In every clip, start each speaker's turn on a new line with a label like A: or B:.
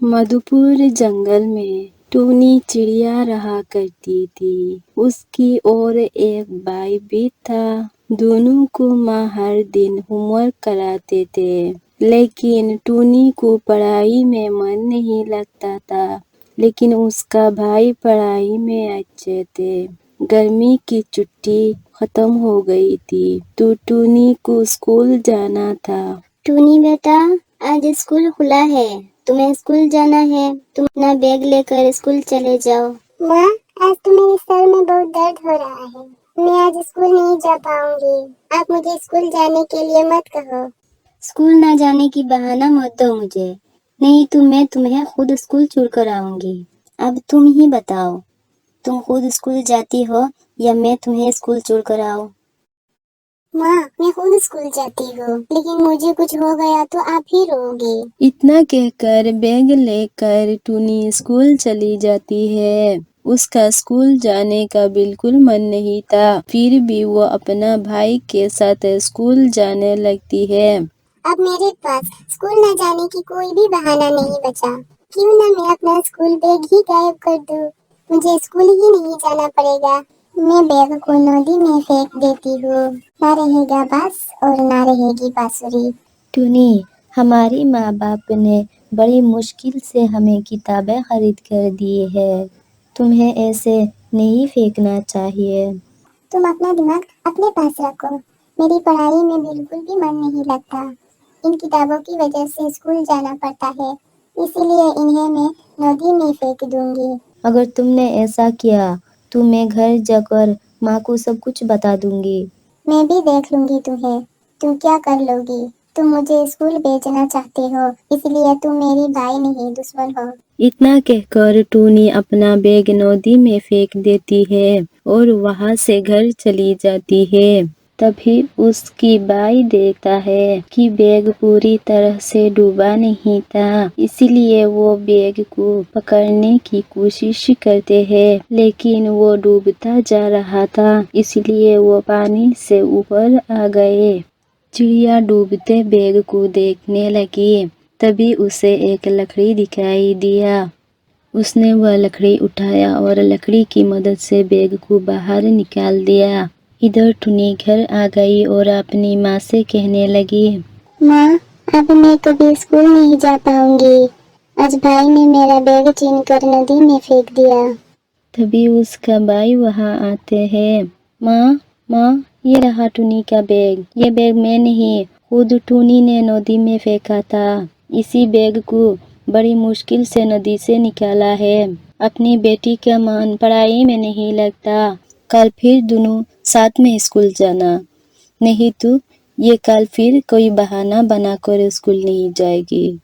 A: मधुपुर जंगल में टूनी चिड़िया रहा करती थी। उसकी और एक भाई भी था। दोनों को माँ हर दिन होमवर्क कराते थे, लेकिन टूनी को पढ़ाई में मन नहीं लगता था। लेकिन उसका भाई पढ़ाई में अच्छे थे। गर्मी की छुट्टी खत्म हो गई थी, तो टूनी को स्कूल जाना था।
B: टूनी बेटा, आज स्कूल खुला है, तुम्हें स्कूल जाना है। तुम अपना बैग लेकर स्कूल चले जाओ।
C: माँ, आज तो मेरे सर में बहुत दर्द हो रहा है। मैं आज स्कूल नहीं जा पाऊंगी। आप मुझे स्कूल जाने के लिए मत कहो।
B: स्कूल ना जाने की बहाना मत दो मुझे, नहीं तो मैं तुम्हें खुद स्कूल छोड़ कर आऊंगी। अब तुम ही बताओ, तुम खुद स्कूल जाती हो या मैं तुम्हें स्कूल छोड़ कर आऊं?
C: माँ, मैं खुद स्कूल जाती हूँ, लेकिन मुझे कुछ हो गया तो आप ही रोओगे।
A: इतना कहकर बैग लेकर टूनी स्कूल चली जाती है। उसका स्कूल जाने का बिल्कुल मन नहीं था, फिर भी वो अपना भाई के साथ स्कूल जाने लगती है।
C: अब मेरे पास स्कूल न जाने की कोई भी बहाना नहीं बचा। क्यों न मैं अपना स्कूल बैग ही गायब कर दूं। मुझे स्कूल ही नहीं जाना पड़ेगा। मैं बैग को नदी में फेंक देती हूँ। ना रहेगा बांस और ना रहेगी बांसुरी।
B: टूनी, हमारी माँ बाप ने बड़ी मुश्किल से हमें किताबें खरीद कर दी है, तुम्हें ऐसे नहीं फेंकना चाहिए।
C: तुम अपना दिमाग अपने पास रखो। मेरी पढ़ाई में बिल्कुल भी मन नहीं लगता। इन किताबों की वजह से स्कूल जाना पड़ता है, इसीलिए इन्हें मैं नदी में फेंक दूंगी।
B: अगर तुमने ऐसा किया तो मैं घर जाकर माँ को सब कुछ बता दूंगी।
C: मैं भी देख लूंगी तुम्हें, तुम क्या कर लोगी। तुम मुझे स्कूल भेजना चाहते हो, इसलिए तुम मेरी भाई नहीं दुश्मन हो।
A: इतना कहकर टूनी अपना बैग नदी में फेंक देती है और वहां से घर चली जाती है। तभी उसकी भाई देखता है कि बैग पूरी तरह से डूबा नहीं था, इसीलिए वो बैग को पकड़ने की कोशिश करते हैं, लेकिन वो डूबता जा रहा था, इसलिए वो पानी से ऊपर आ गए। चिड़िया डूबते बैग को देखने लगी। तभी उसे एक लकड़ी दिखाई दिया। उसने वह लकड़ी उठाया और लकड़ी की मदद से बैग को बाहर निकाल दिया। इधर टूनी घर आ गई और अपनी माँ से कहने लगी,
C: माँ, अब मैं कभी स्कूल नहीं जा पाऊंगी। आज भाई ने मेरा बैग छीन कर नदी में फेंक दिया।
A: तभी उसका भाई वहाँ आते हैं। माँ, माँ, ये रहा टूनी का बैग। ये बैग मैं नहीं, खुद टूनी ने नदी में फेंका था। इसी बैग को बड़ी मुश्किल से नदी से निकाला है। अपनी बेटी का मन पढ़ाई में नहीं लगता। कल फिर दोनों साथ में स्कूल जाना, नहीं तो ये कल फिर कोई बहाना बनाकर स्कूल नहीं जाएगी।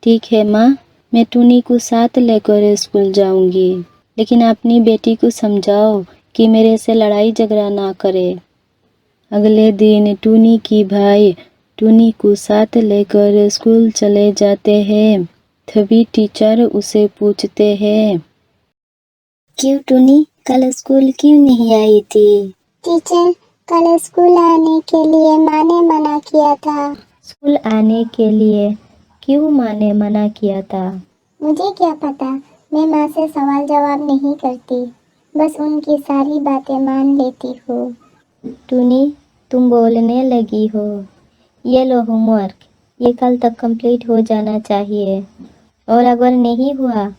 A: ठीक है माँ, मैं टूनी को साथ लेकर स्कूल जाऊंगी, लेकिन अपनी बेटी को समझाओ कि मेरे से लड़ाई झगड़ा ना करे। अगले दिन टूनी की भाई टूनी को साथ लेकर स्कूल चले जाते हैं। तभी टीचर उसे पूछते हैं,
B: क्यों टूनी, कल स्कूल क्यों नहीं आई थी?
C: टीचर, कल स्कूल आने के लिए माँ ने मना किया था।
B: स्कूल आने के लिए क्यों माँ ने मना किया था?
C: मुझे क्या पता, मैं माँ से सवाल जवाब नहीं करती, बस उनकी सारी बातें मान लेती हूँ।
B: टूनी, तुम बोलने लगी हो। ये लो होमवर्क, ये कल तक कंप्लीट हो जाना चाहिए, और अगर नहीं हुआ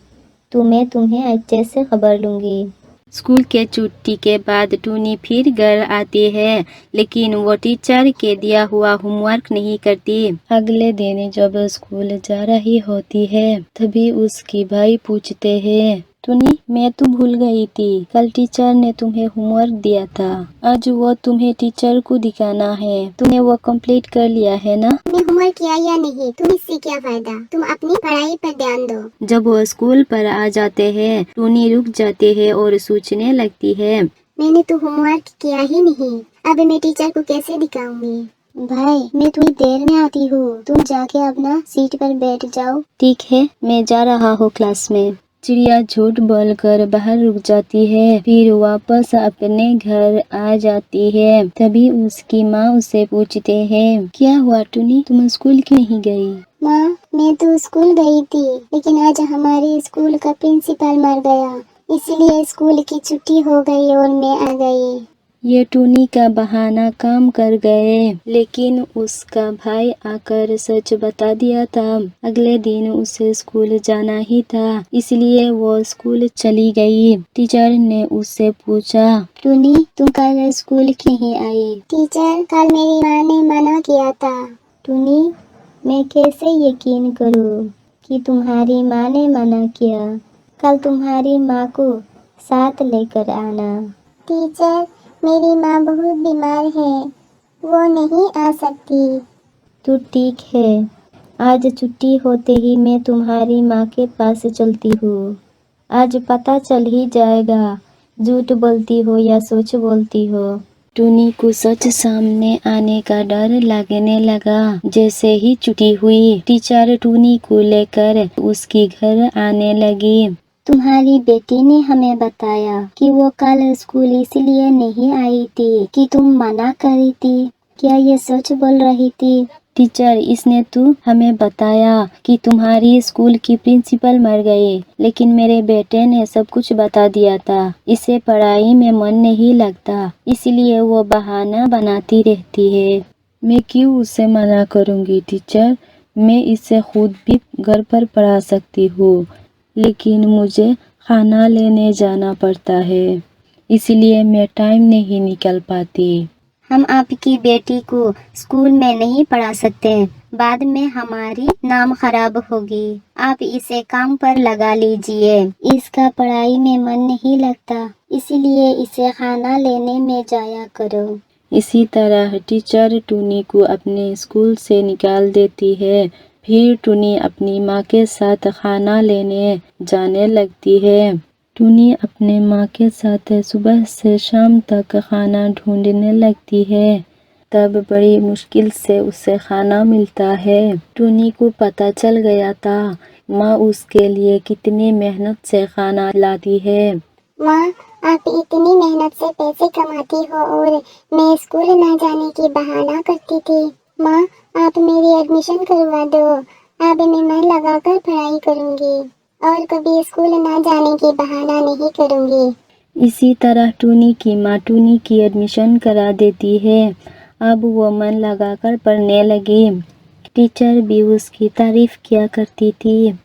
B: तो मैं तुम्हें अच्छे से खबर लूंगी।
A: स्कूल के छुट्टी के बाद टूनी फिर घर आती है, लेकिन वो टीचर के दिया हुआ होमवर्क नहीं करती। अगले दिन जब स्कूल जा रही होती है, तभी उसकी भाई पूछते हैं, टूनी, मैं तो भूल गई थी, कल टीचर ने तुम्हें होमवर्क दिया था। आज वो तुम्हें टीचर को दिखाना है। तुमने वो कंप्लीट कर लिया है ना?
C: तुमने होमवर्क किया या नहीं, तुम इससे क्या फायदा। तुम अपनी पढ़ाई पर ध्यान दो।
A: जब वो स्कूल पर आ जाते हैं, टूनी रुक जाती है और सोचने लगती है,
C: मैंने तो होमवर्क किया ही नहीं, अब मैं टीचर को कैसे दिखाऊंगी। भाई, मैं थोड़ी देर में आती हूँ, तुम जाके अपना सीट पर बैठ जाओ।
A: ठीक है, मैं जा रहा हूँ क्लास में। चिड़िया झूठ बोलकर बाहर रुक जाती है, फिर वापस अपने घर आ जाती है। तभी उसकी माँ उसे पूछते हैं, क्या हुआ टूनी, तुम स्कूल क्यों नहीं गई?
C: माँ, मैं तो स्कूल गई थी, लेकिन आज हमारे स्कूल का प्रिंसिपल मर गया, इसलिए स्कूल की छुट्टी हो गई और मैं आ गई।
A: ये टूनी का बहाना काम कर गए, लेकिन उसका भाई आकर सच बता दिया था। अगले दिन उसे स्कूल जाना ही था, इसलिए वो स्कूल चली गई। टीचर ने उससे पूछा,
B: टूनी, तुम कल स्कूल क्यों नहीं आई?
C: टीचर, कल मेरी माँ ने मना किया था।
B: टूनी, मैं कैसे यकीन करूँ कि तुम्हारी माँ ने मना किया? कल तुम्हारी माँ को साथ लेकर आना।
C: टीचर, मेरी माँ बहुत बीमार है, वो नहीं आ सकती।
B: तो ठीक है, आज छुट्टी होते ही मैं तुम्हारी माँ के पास चलती हूँ। आज पता चल ही जाएगा झूठ बोलती हो या सच बोलती हो।
A: टूनी को सच सामने आने का डर लगने लगा। जैसे ही छुट्टी हुई, टीचर टूनी को लेकर उसके घर आने लगी।
B: तुम्हारी बेटी ने हमें बताया कि वो कल स्कूल इसलिए नहीं आई थी कि तुम मना करी थी। क्या ये सच बोल रही थी?
A: टीचर, इसने तो हमें बताया कि तुम्हारी स्कूल की प्रिंसिपल मर गई, लेकिन मेरे बेटे ने सब कुछ बता दिया था। इसे पढ़ाई में मन नहीं लगता, इसलिए वो बहाना बनाती रहती है। मैं क्यों उसे मना करूँगी टीचर? मैं इसे खुद भी घर पर पढ़ा सकती हूँ, लेकिन मुझे खाना लेने जाना पड़ता है, इसलिए मैं टाइम नहीं निकल पाती।
B: हम आपकी बेटी को स्कूल में नहीं पढ़ा सकते, बाद में हमारी नाम खराब होगी। आप इसे काम पर लगा लीजिए। इसका पढ़ाई में मन नहीं लगता, इसीलिए इसे खाना लेने में जाया करो।
A: इसी तरह टीचर टूनी को अपने स्कूल से निकाल देती है। फिर टूनी अपनी माँ के साथ खाना लेने जाने लगती है। टूनी अपने माँ के साथ सुबह से शाम तक खाना ढूंढने लगती है। तब बड़ी मुश्किल से उसे खाना मिलता है। टूनी को पता चल गया था माँ उसके लिए कितनी मेहनत से खाना लाती है।
C: माँ, आप इतनी मेहनत से पैसे कमाती हो और मैं स्कूल ना जाने की बहाना करती थी। माँ, आप मेरी एडमिशन करवा दो, अब मैं मन लगाकर पढ़ाई करूँगी और कभी स्कूल ना जाने की बहाना नहीं करूँगी।
A: इसी तरह टूनी की माँ टूनी की एडमिशन करा देती है। अब वो मन लगाकर पढ़ने लगी। टीचर भी उसकी तारीफ किया करती थी।